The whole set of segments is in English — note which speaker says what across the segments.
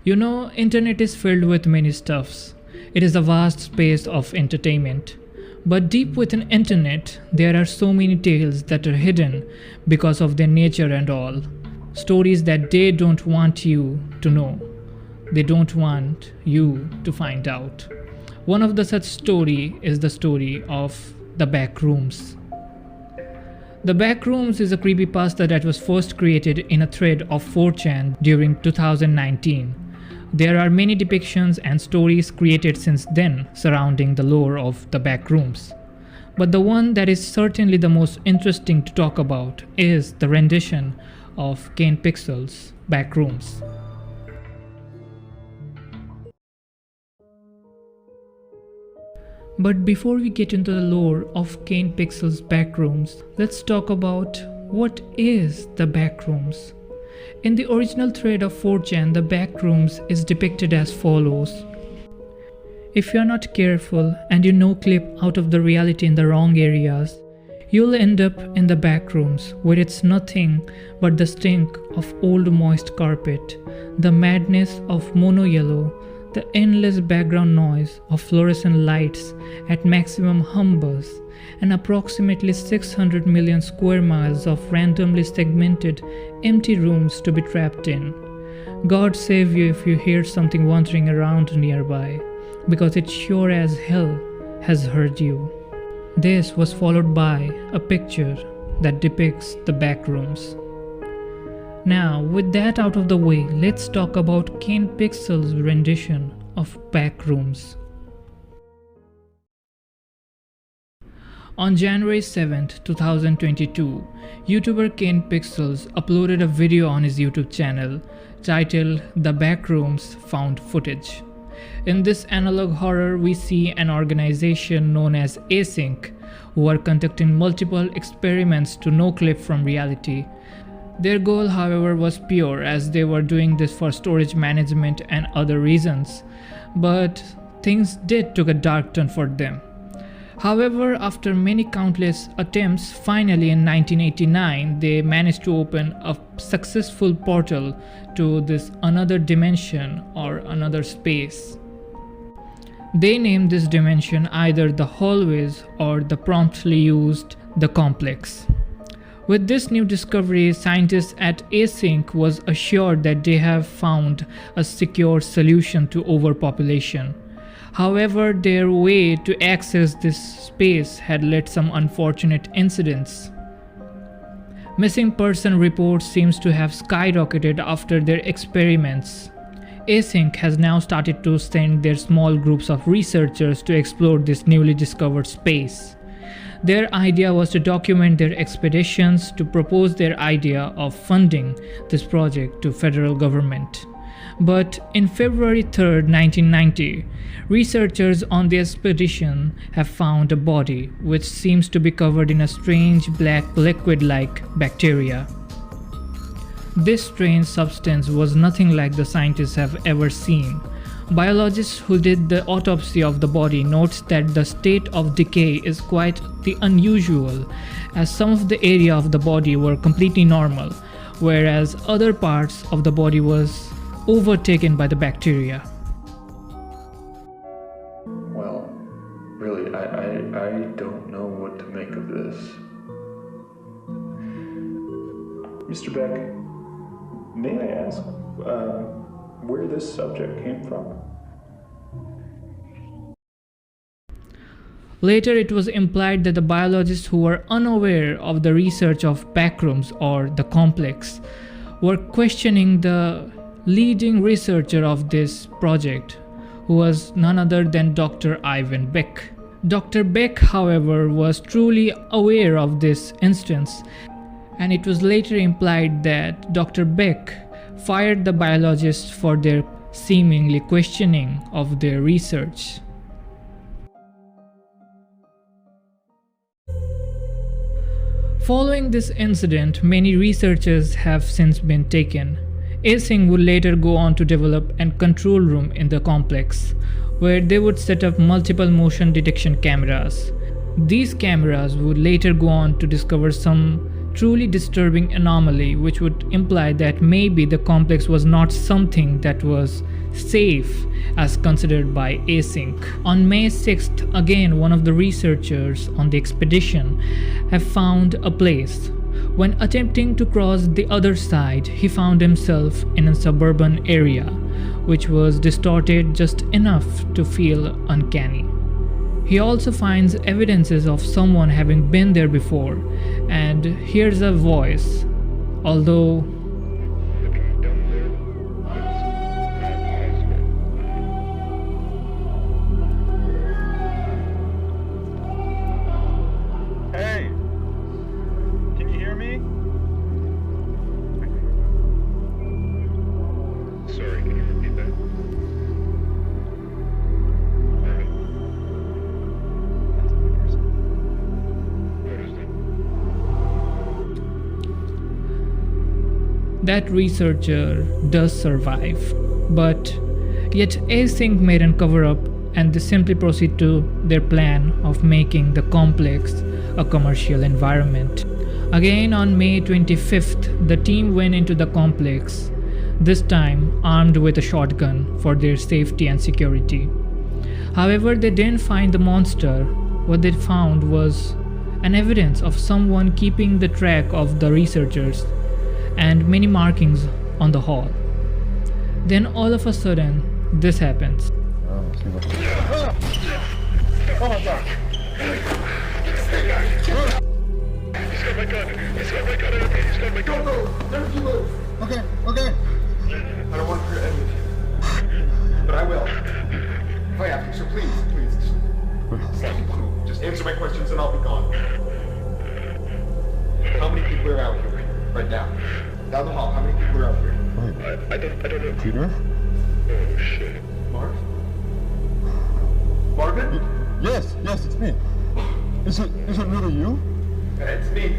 Speaker 1: You know, internet is filled with many stuffs. It is a vast space of entertainment. But deep within internet, there are so many tales that are hidden because of their nature and all. Stories that they don't want you to know. They don't want you to find out. One of the such story is the story of the Backrooms. The Backrooms is a creepypasta that was first created in a thread of 4chan during 2019. There are many depictions and stories created since then surrounding the lore of the Backrooms. But the one that is certainly the most interesting to talk about is the rendition of Kane Pixel's Backrooms. But before we get into the lore of Kane Pixel's Backrooms, let's talk about what is the Backrooms. In the original thread of 4chan, the Backrooms is depicted as follows. If you're not careful and you no-clip out of the reality in the wrong areas, you'll end up in the backrooms where it's nothing but the stink of old moist carpet, the madness of mono yellow, the endless background noise of fluorescent lights at maximum hum buzz, and approximately 600 million square miles of randomly segmented empty rooms to be trapped in. God save you if you hear something wandering around nearby, because it sure as hell has heard you. This was followed by a picture that depicts the backrooms. Now, with that out of the way, let's talk about Kane Pixel's rendition of Backrooms. On January 7th, 2022, YouTuber Kane Pixels uploaded a video on his YouTube channel titled The Backrooms Found Footage. In this analog horror, we see an organization known as Async, who are conducting multiple experiments to no-clip from reality. Their goal, however, was pure, as they were doing this for storage management and other reasons. But things did take a dark turn for them. However, after many countless attempts, finally in 1989, they managed to open a successful portal to this another dimension or another space. They named this dimension either the hallways or the promptly used the complex. With this new discovery, scientists at Async was assured that they have found a secure solution to overpopulation. However, their way to access this space had led some unfortunate incidents. Missing person reports seems to have skyrocketed after their experiments. Async has now started to send their small groups of researchers to explore this newly discovered space. Their idea was to document their expeditions to propose their idea of funding this project to federal government. But in February 3, 1990, researchers on the expedition have found a body which seems to be covered in a strange black liquid-like bacteria. This strange substance was nothing like the scientists have ever seen. Biologists who did the autopsy of the body notes that the state of decay is quite the unusual, as some of the area of the body were completely normal, whereas other parts of the body was overtaken by the bacteria.
Speaker 2: Well, really, I don't know what to make of this. Mr. Beck, may I ask where this subject came from?
Speaker 1: Later, it was implied that the biologists who were unaware of the research of backrooms or the complex were questioning the leading researcher of this project, who was none other than Dr. Ivan Beck. Dr. Beck, however, was truly aware of this instance, and it was later implied that Dr. Beck fired the biologists for their seemingly questioning of their research. Following this incident, many researchers have since been taken. Async would later go on to develop a control room in the complex, where they would set up multiple motion detection cameras. These cameras would later go on to discover some truly disturbing anomaly, which would imply that maybe the complex was not something that was safe as considered by async. On May 6th, again, one of the researchers on the expedition have found a place. When attempting to cross the other side, he found himself in a suburban area, which was distorted just enough to feel uncanny. He also finds evidences of someone having been there before, and hears a voice, although
Speaker 2: Hey! Can you hear me?
Speaker 3: Sorry, can you repeat that?
Speaker 1: that researcher does survive, but yet Async made a cover up and they simply proceed to their plan of making the complex a commercial environment. Again on May 25th, the team went into the complex, this time armed with a shotgun for their safety and security. However, they didn't find the monster. What they found was an evidence of someone keeping the track of the researchers and many markings on the hall. Then all of a sudden, this happens.
Speaker 2: Oh my god!
Speaker 3: He's got my gun! He's got my gun! He's got my gun!
Speaker 2: Don't you move! Okay, okay. I don't want to hurt any of you. But I will. If I have to, so please, just answer my questions and I'll be gone. How many people are out here right now? Down the hall, how many people are out here?
Speaker 3: I don't know.
Speaker 4: Peter?
Speaker 3: Oh shit.
Speaker 2: Marv? Marvin?
Speaker 4: Yes, it's me. Is it really you?
Speaker 2: It's me.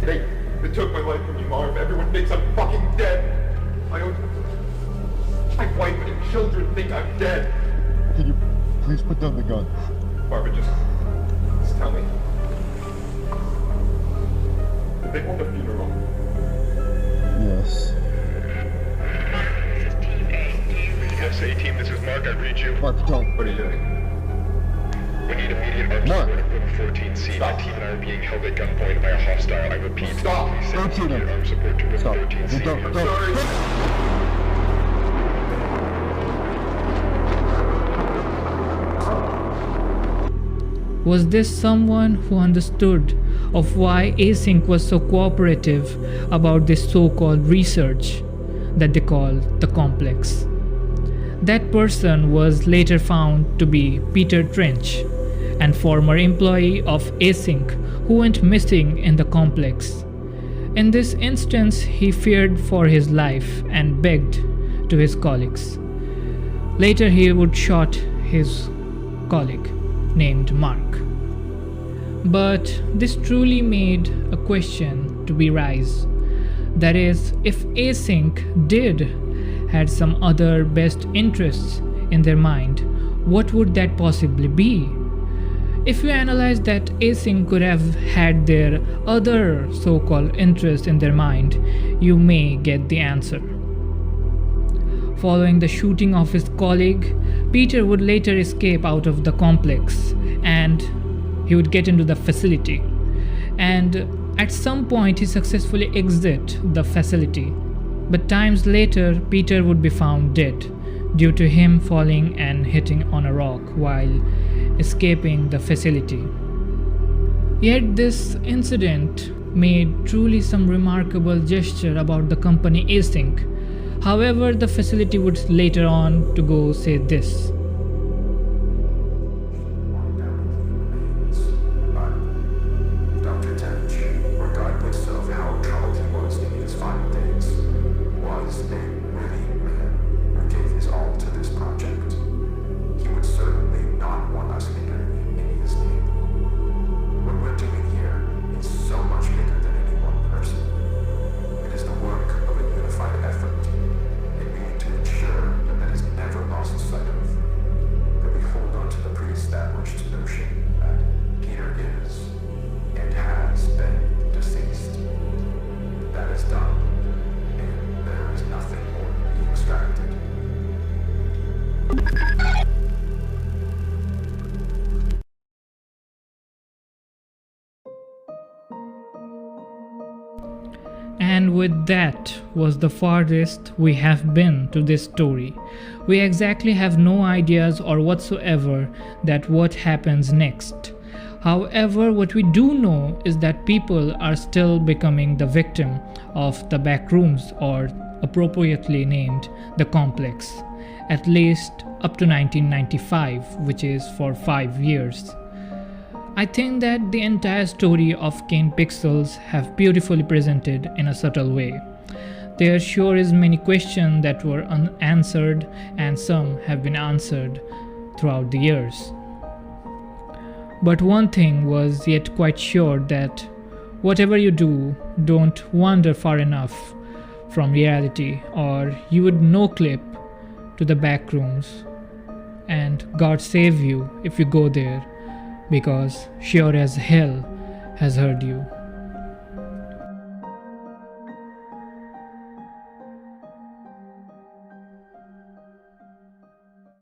Speaker 2: They took my life from me, Marv. Everyone thinks I'm fucking dead. My wife and children think I'm dead.
Speaker 4: Can you please put down the gun?
Speaker 2: Marvin, just tell me. Did they hold a funeral?
Speaker 4: Yes.
Speaker 3: This is Team A. Do you read? Yes, A-Team, this is Mark. I read you.
Speaker 4: Mark, don't.
Speaker 2: What are you doing?
Speaker 3: We need immediate arms
Speaker 4: Mark.
Speaker 3: support at room 14C.
Speaker 2: Stop.
Speaker 3: My team and I are being held at gunpoint by a hostile. I repeat.
Speaker 2: Stop.
Speaker 3: Please send
Speaker 4: Don't shoot him.
Speaker 3: immediate arms support to room
Speaker 4: Stop.
Speaker 3: 14C.
Speaker 4: Don't.
Speaker 2: Sorry.
Speaker 1: Was this someone who understood of why Async was so cooperative about this so-called research that they call the complex? That person was later found to be Peter Trench, an former employee of Async who went missing in the complex. In this instance, he feared for his life and begged to his colleagues. Later, he would shoot his colleague named Mark. But this truly made a question to be raised. That is, if Async did had some other best interests in their mind, what would that possibly be? If you analyze that Async could have had their other so-called interests in their mind, you may get the answer. Following the shooting of his colleague, Peter would later escape out of the complex and he would get into the facility. And at some point he successfully exit the facility. But times later, Peter would be found dead due to him falling and hitting on a rock while escaping the facility. Yet this incident made truly some remarkable gesture about the company Async. However, the facility would later on to go say this.
Speaker 5: Dr. Tench, regardless of how troubled he was in his final days, was a really man who gave his all to this project. He would certainly not want us here in his name. What we're doing here is so much bigger than any one person. It is the work of a unified effort, and we need to ensure that that is never lost sight of.
Speaker 1: And with that was the farthest we have been to this story. We exactly have no ideas or whatsoever that what happens next. However, what we do know is that people are still becoming the victim of the backrooms, or appropriately named the complex, at least up to 1995, which is for 5 years. I think that the entire story of Kane Pixels have beautifully presented in a subtle way. There sure is many questions that were unanswered, and some have been answered throughout the years. But one thing was yet quite sure, that whatever you do, don't wander far enough from reality, or you would no clip to the back rooms. And God save you if you go there, because sure as hell has heard you.